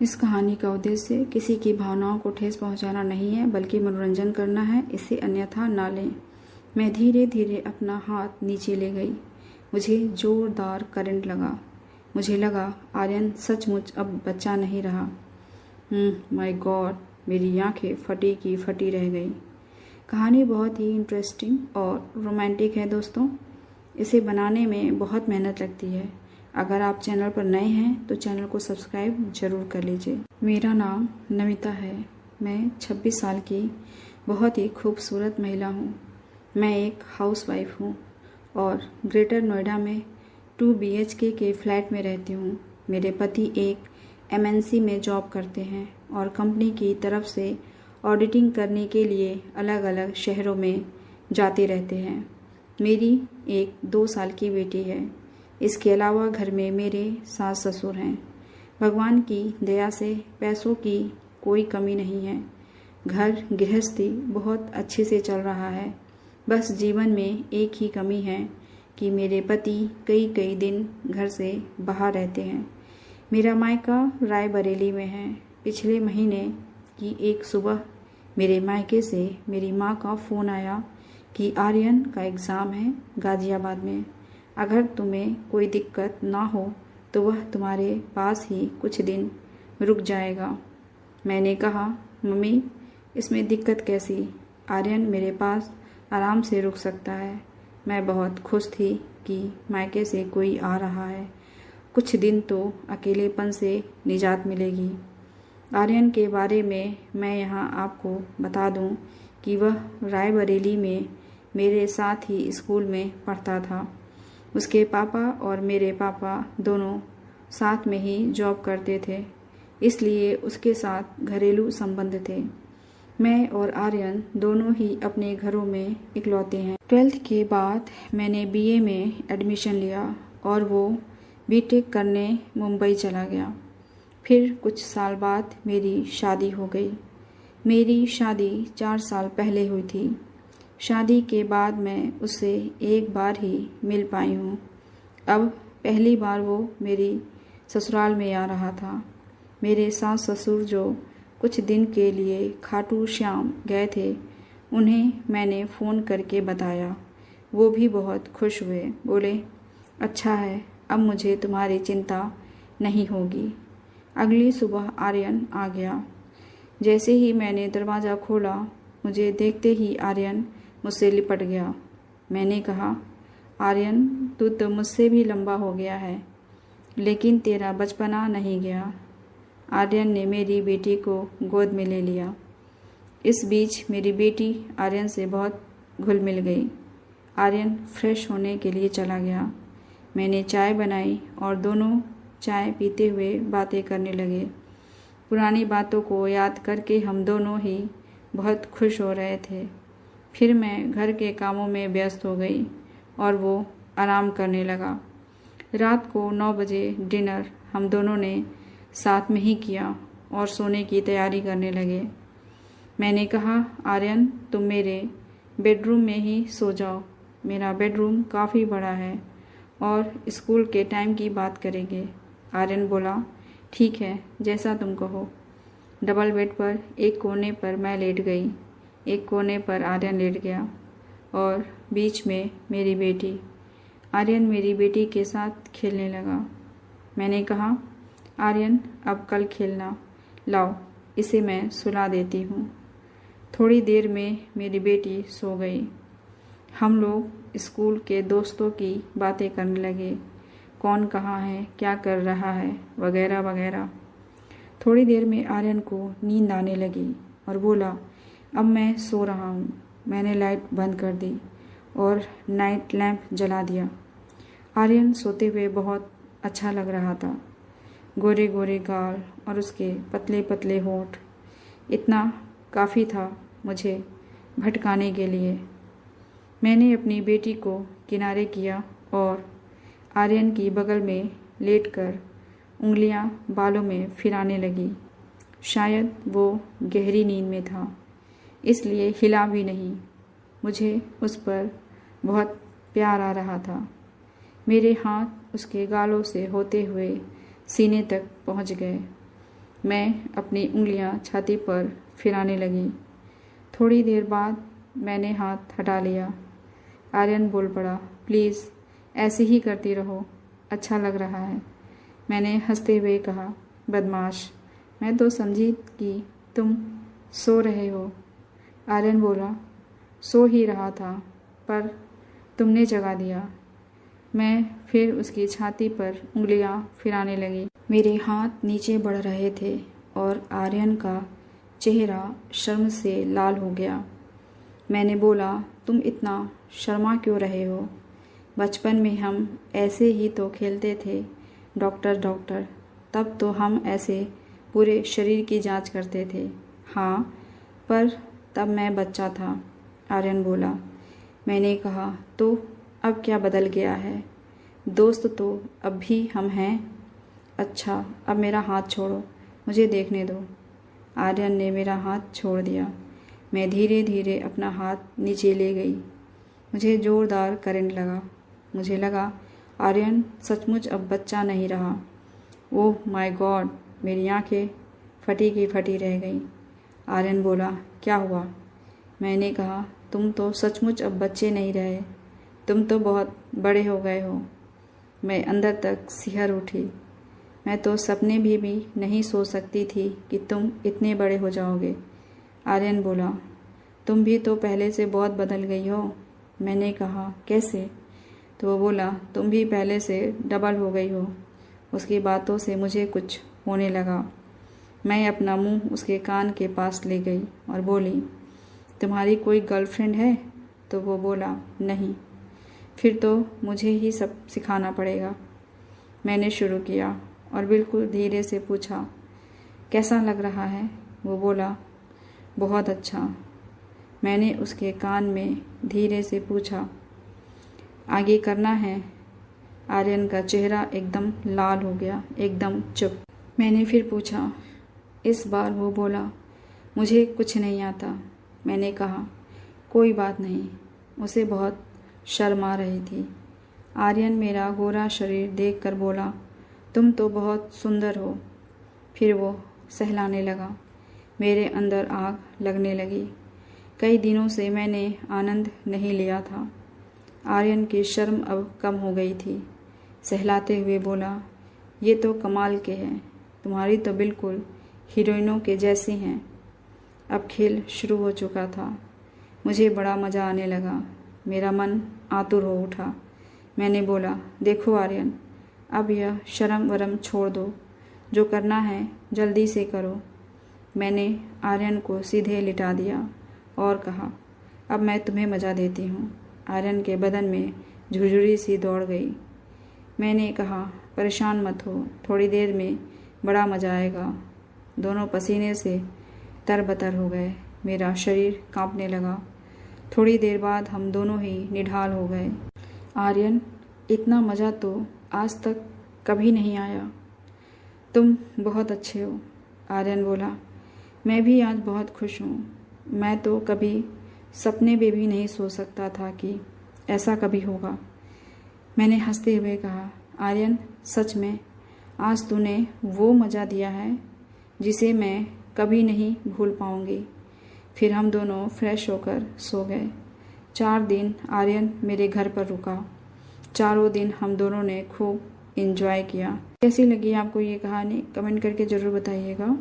इस कहानी का उद्देश्य किसी की भावनाओं को ठेस पहुंचाना नहीं है, बल्कि मनोरंजन करना है। इसे अन्यथा ना लें। मैं धीरे धीरे अपना हाथ नीचे ले गई। मुझे जोरदार करंट लगा। मुझे लगा आर्यन सचमुच अब बच्चा नहीं रहा। माय गॉड, मेरी आंखें फटी की फटी रह गई। कहानी बहुत ही इंटरेस्टिंग और रोमांटिक है दोस्तों। इसे बनाने में बहुत मेहनत लगती है। अगर आप चैनल पर नए हैं तो चैनल को सब्सक्राइब जरूर कर लीजिए। मेरा नाम नमिता है। मैं 26 साल की बहुत ही खूबसूरत महिला हूँ। मैं एक हाउसवाइफ हूँ और ग्रेटर नोएडा में 2 BHK के फ्लैट में रहती हूँ। मेरे पति एक MNC में जॉब करते हैं और कंपनी की तरफ से ऑडिटिंग करने के लिए अलग अलग शहरों में जाते रहते हैं। मेरी एक 2 साल की बेटी है। इसके अलावा घर में मेरे सास ससुर हैं। भगवान की दया से पैसों की कोई कमी नहीं है। घर गृहस्थी बहुत अच्छे से चल रहा है। बस जीवन में एक ही कमी है कि मेरे पति कई कई दिन घर से बाहर रहते हैं। मेरा मायका रायबरेली में है। पिछले महीने की एक सुबह मेरे मायके से मेरी माँ का फ़ोन आया कि आर्यन का एग्ज़ाम है गाज़ियाबाद में। अगर तुम्हें कोई दिक्कत ना हो तो वह तुम्हारे पास ही कुछ दिन रुक जाएगा। मैंने कहा, मम्मी इसमें दिक्कत कैसी? आर्यन मेरे पास आराम से रुक सकता है। मैं बहुत खुश थी कि मायके से कोई आ रहा है। कुछ दिन तो अकेलेपन से निजात मिलेगी। आर्यन के बारे में मैं यहाँ आपको बता दूँ कि वह रायबरेली में मेरे साथ ही स्कूल में पढ़ता था। उसके पापा और मेरे पापा दोनों साथ में ही जॉब करते थे, इसलिए उसके साथ घरेलू संबंध थे। मैं और आर्यन दोनों ही अपने घरों में इकलौते हैं। 12th के बाद मैंने BA में एडमिशन लिया और वो BTech करने मुंबई चला गया। फिर कुछ साल बाद मेरी शादी हो गई। मेरी शादी 4 साल पहले हुई थी। शादी के बाद मैं उससे एक बार ही मिल पाई हूँ। अब पहली बार वो मेरी ससुराल में आ रहा था। मेरे सास ससुर जो कुछ दिन के लिए खाटू श्याम गए थे, उन्हें मैंने फ़ोन करके बताया। वो भी बहुत खुश हुए। बोले, अच्छा है, अब मुझे तुम्हारी चिंता नहीं होगी। अगली सुबह आर्यन आ गया। जैसे ही मैंने दरवाज़ा खोला, मुझे देखते ही आर्यन मुझसे लिपट गया। मैंने कहा, आर्यन तू तो मुझसे भी लंबा हो गया है, लेकिन तेरा बचपना नहीं गया। आर्यन ने मेरी बेटी को गोद में ले लिया। इस बीच मेरी बेटी आर्यन से बहुत घुल मिल गई। आर्यन फ्रेश होने के लिए चला गया। मैंने चाय बनाई और दोनों चाय पीते हुए बातें करने लगे। पुरानी बातों को याद करके हम दोनों ही बहुत खुश हो रहे थे। फिर मैं घर के कामों में व्यस्त हो गई और वो आराम करने लगा। रात को 9 बजे डिनर हम दोनों ने साथ में ही किया और सोने की तैयारी करने लगे। मैंने कहा, आर्यन तुम मेरे बेडरूम में ही सो जाओ। मेरा बेडरूम काफ़ी बड़ा है और स्कूल के टाइम की बात करेंगे। आर्यन बोला, ठीक है, जैसा तुम कहो। डबल बेड पर एक कोने पर मैं लेट गई, एक कोने पर आर्यन लेट गया और बीच में मेरी बेटी। आर्यन मेरी बेटी के साथ खेलने लगा। मैंने कहा, आर्यन अब कल खेलना, लाओ इसे मैं सुला देती हूँ। थोड़ी देर में मेरी बेटी सो गई। हम लोग स्कूल के दोस्तों की बातें करने लगे, कौन कहाँ है, क्या कर रहा है, वगैरह वगैरह। थोड़ी देर में आर्यन को नींद आने लगी और बोला, अब मैं सो रहा हूँ। मैंने लाइट बंद कर दी और नाइट लैम्प जला दिया। आर्यन सोते हुए बहुत अच्छा लग रहा था। गोरे गोरे गाल और उसके पतले पतले होंठ, इतना काफ़ी था मुझे भटकाने के लिए। मैंने अपनी बेटी को किनारे किया और आर्यन की बगल में लेटकर उंगलियां बालों में फिराने लगी। शायद वो गहरी नींद में था, इसलिए हिला भी नहीं। मुझे उस पर बहुत प्यार आ रहा था। मेरे हाथ उसके गालों से होते हुए सीने तक पहुंच गए। मैं अपनी उंगलियां छाती पर फिराने लगी। थोड़ी देर बाद मैंने हाथ हटा लिया। आर्यन बोल पड़ा, प्लीज़ ऐसे ही करती रहो, अच्छा लग रहा है। मैंने हंसते हुए कहा, बदमाश, मैं तो समझी कि तुम सो रहे हो। आर्यन बोला, सो ही रहा था, पर तुमने जगा दिया। मैं फिर उसकी छाती पर उंगलियां फिराने लगी। मेरे हाथ नीचे बढ़ रहे थे और आर्यन का चेहरा शर्म से लाल हो गया। मैंने बोला, तुम इतना शर्मा क्यों रहे हो? बचपन में हम ऐसे ही तो खेलते थे, डॉक्टर डॉक्टर। तब तो हम ऐसे पूरे शरीर की जांच करते थे। हाँ, पर तब मैं बच्चा था, आर्यन बोला। मैंने कहा, तो अब क्या बदल गया है? दोस्त तो अब भी हम हैं। अच्छा, अब मेरा हाथ छोड़ो, मुझे देखने दो। आर्यन ने मेरा हाथ छोड़ दिया। मैं धीरे धीरे अपना हाथ नीचे ले गई। मुझे ज़ोरदार करंट लगा। मुझे लगा आर्यन सचमुच अब बच्चा नहीं रहा। ओह माय गॉड, मेरी आंखें फटी की फटी रह गईं। आर्यन बोला, क्या हुआ? मैंने कहा, तुम तो सचमुच अब बच्चे नहीं रहे, तुम तो बहुत बड़े हो गए हो। मैं अंदर तक सिहर उठी। मैं तो सपने भी नहीं सोच सकती थी कि तुम इतने बड़े हो जाओगे। आर्यन बोला, तुम भी तो पहले से बहुत बदल गई हो। मैंने कहा, कैसे? तो वो बोला, तुम भी पहले से डबल हो गई हो। उसकी बातों से मुझे कुछ होने लगा। मैं अपना मुंह उसके कान के पास ले गई और बोली, तुम्हारी कोई गर्लफ्रेंड है? तो वो बोला, नहीं। फिर तो मुझे ही सब सिखाना पड़ेगा। मैंने शुरू किया और बिल्कुल धीरे से पूछा, कैसा लग रहा है? वो बोला, बहुत अच्छा। मैंने उसके कान में धीरे से पूछा, आगे करना है? आर्यन का चेहरा एकदम लाल हो गया, एकदम चुप। मैंने फिर पूछा। इस बार वो बोला, मुझे कुछ नहीं आता। मैंने कहा, कोई बात नहीं। उसे बहुत शर्म आ रही थी। आर्यन मेरा गोरा शरीर देखकर बोला, तुम तो बहुत सुंदर हो। फिर वो सहलाने लगा। मेरे अंदर आग लगने लगी। कई दिनों से मैंने आनंद नहीं लिया था। आर्यन की शर्म अब कम हो गई थी। सहलाते हुए बोला, ये तो कमाल के हैं, तुम्हारी तो बिल्कुल हीरोइनों के जैसी हैं। अब खेल शुरू हो चुका था। मुझे बड़ा मज़ा आने लगा। मेरा मन आतुर हो उठा। मैंने बोला, देखो आर्यन, अब यह शर्म वरम छोड़ दो, जो करना है जल्दी से करो। मैंने आर्यन को सीधे लिटा दिया और कहा, अब मैं तुम्हें मज़ा देती हूँ। आर्यन के बदन में झुरझुरी सी दौड़ गई। मैंने कहा, परेशान मत हो, थोड़ी देर में बड़ा मज़ा आएगा। दोनों पसीने से तरबतर हो गए। मेरा शरीर कांपने लगा। थोड़ी देर बाद हम दोनों ही निढाल हो गए। आर्यन, इतना मज़ा तो आज तक कभी नहीं आया। तुम बहुत अच्छे हो, आर्यन बोला। मैं भी आज बहुत खुश हूँ। मैं तो कभी सपने में भी नहीं सोच सकता था कि ऐसा कभी होगा। मैंने हंसते हुए कहा, आर्यन, सच में आज तूने वो मज़ा दिया है जिसे मैं कभी नहीं भूल पाऊँगी। फिर हम दोनों फ्रेश होकर सो गए। 4 दिन आर्यन मेरे घर पर रुका। चारों दिन हम दोनों ने खूब एंजॉय किया। कैसी लगी आपको ये कहानी? कमेंट करके ज़रूर बताइएगा।